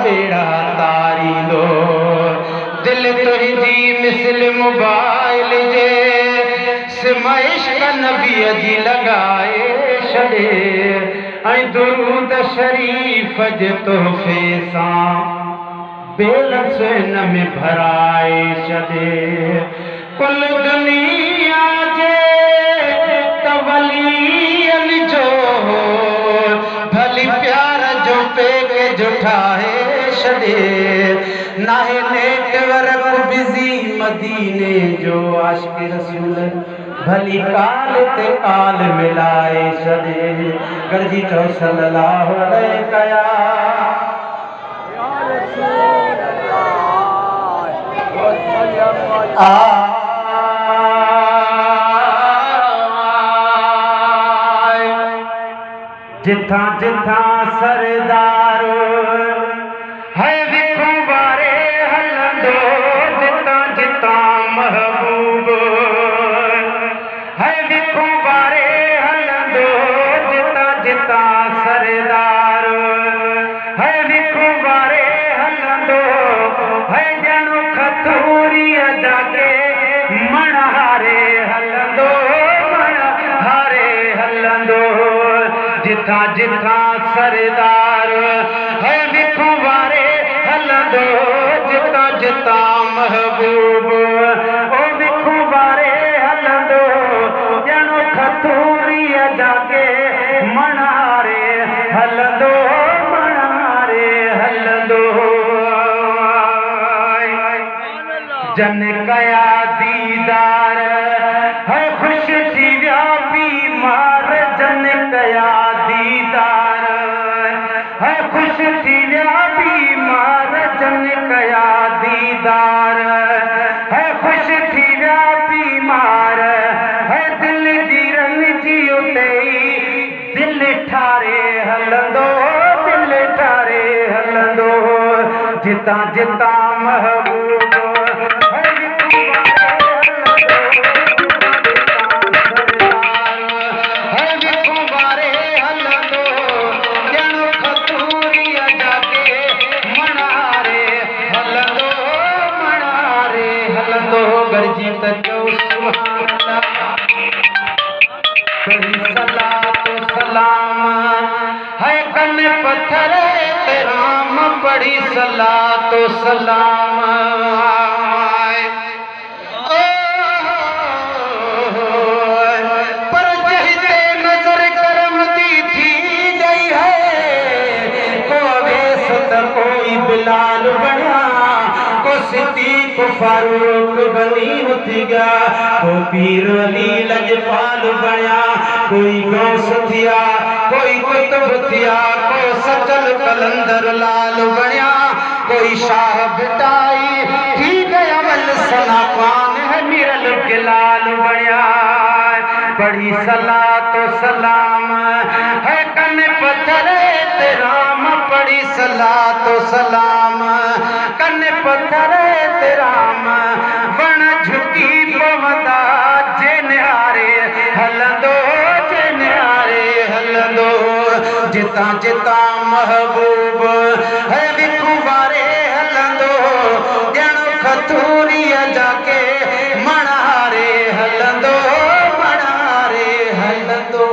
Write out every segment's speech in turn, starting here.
बेड़ा तारी दो दिल तुझी मिसल मोबाइल जे सिमाइश का नबी जी लगाए छड़े ऐं दुरूद शरीफ जे तोहफ़े सां बेलस हिन में भराए छॾे कुल दुनिया जे तवलीअनि जो भली प्यार जो पेके ठाहे छॾे नाहे नेटवर्क बिज़ी मदीने जो आशिक़ रसूल भली काल ते काल मिलाए छॾे गॾिजी चओ सल्लल्लाहु अलैहि जिथां जिथां सरदार है विखूं वारे हलंदो जिथां जिथां महबूब है विखूं वारे हलंदो जिथां जिथां सरदार है विखूं वारे हलंदो है ॼणो खतूरीअ जाके मणहारे हलंदो मणहारे हलंदो जिथां जिथां सरदार है विखूं वारे हलंदो जिथां जिथां महबूब ओ विखूं वारे हलंदो ॼणो खतूरीअ जाके मणहारे हलंदो मणहारे हलंदो जन कया दीदार है ख़ुश थी विया बीमार जन कया दीदार है ख़ुश थी विया बीमार जन कया दीदार है ख़ुश थी विया बीमार है दिल जी रंजी उते दिल ठारे हलंदो दिल ठारे हलंदो जितां जितां महबूब पत्थर राम बड़ी सलातो सलाम पर जहिते नजर करम दी थी गई है को अवेस त कोई बिलाल बना को सिद्दीक फारूक बनी उठी गया को पीर अली लजपाल बना कोई गौस थिया कोई कुतुब थिया को सचल कलंदर लाल बनिया कोई शाह बिटाई थी गया वल सना पान है मिरल के लाल बनिया बड़ी सलातो सलाम है कन पत्थर राम बड़ी सलातो सलाम कन पत्थर राम बण झुकी पवंदा जे निहारे हलंदो जे निहारे हलंदो जितां जितां महबूब है विखूं वारे हलंदो ॼणो खतूरीअ जाके मणहारे हलंदो मणहारे हलंदो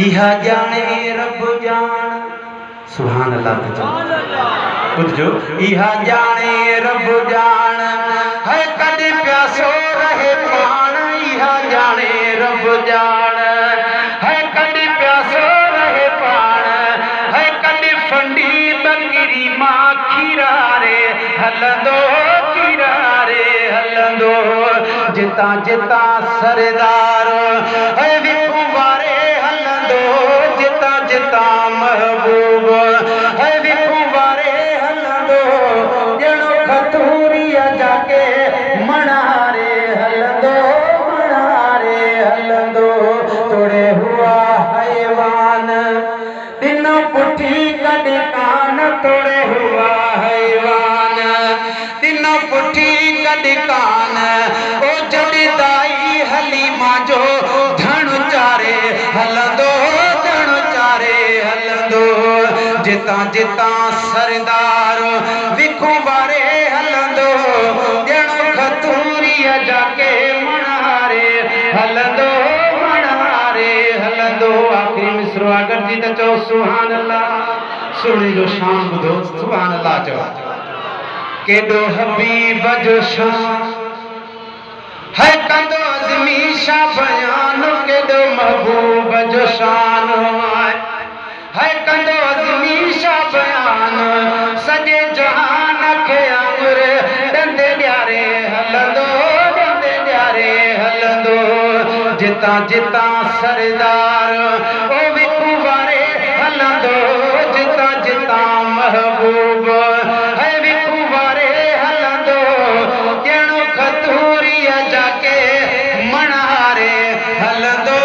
इहा ॼाणे रब ॼाण सुभान अल्लाह ॿुधजो इहा ॼाणे रब ॼाण है कॾहिं प्यासो रहे पाण इहा ॼाणे रब ॼाण है कॾहिं प्यासो रहे पाण है कॾहिं फंडी बकरी मां खीरारे हलंदो खीरारे हलंदो जितां जितां सरदार है विखूं वारे हलंदो जितां जितां महबूब है विखूं वारे हलंदो ॼणो खतूरीअ जाके मणहारे हलंदो मणहारे हलंदो तोड़े हुआ हैवान दिनो पुठी कॾहिं कान तोड़े हुआ हैवान दिनो पुठी कॾहिं कान ओ जॾहिं दाई हलीमा जो धण चारे हलंदो धण चारे हलंदो जिता जिता सरदार विखू वारे हलंदो ॼणो खतूरिया जाके मणारे हलंदो मणारे हलंदो। आखिरी मिसरो अगर जी त चओ सुभान अल्लाह। सुणी जो शान ॿुधो सुभान अल्लाह चओ। केॾो हबीब जो शान है कंदो अज़मी शाह बयान केॾो महबूब जो शान है कंदो अज़मी शाह बयान सॼे जहान खे अमर ॾंदे ॾियारे हलंदो ॾंदे ॾियारे हलंदो। जितां जितां सरदार ओ विखू वारे हलंदो जितां जितां महबूब है विखू वारे हलंदो ॼणो खतूरिया जाके मणारे हलंदो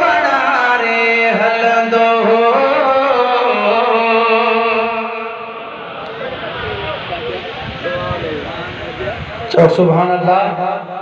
मणारे हलंदो। चओ सुभान अल्लाह।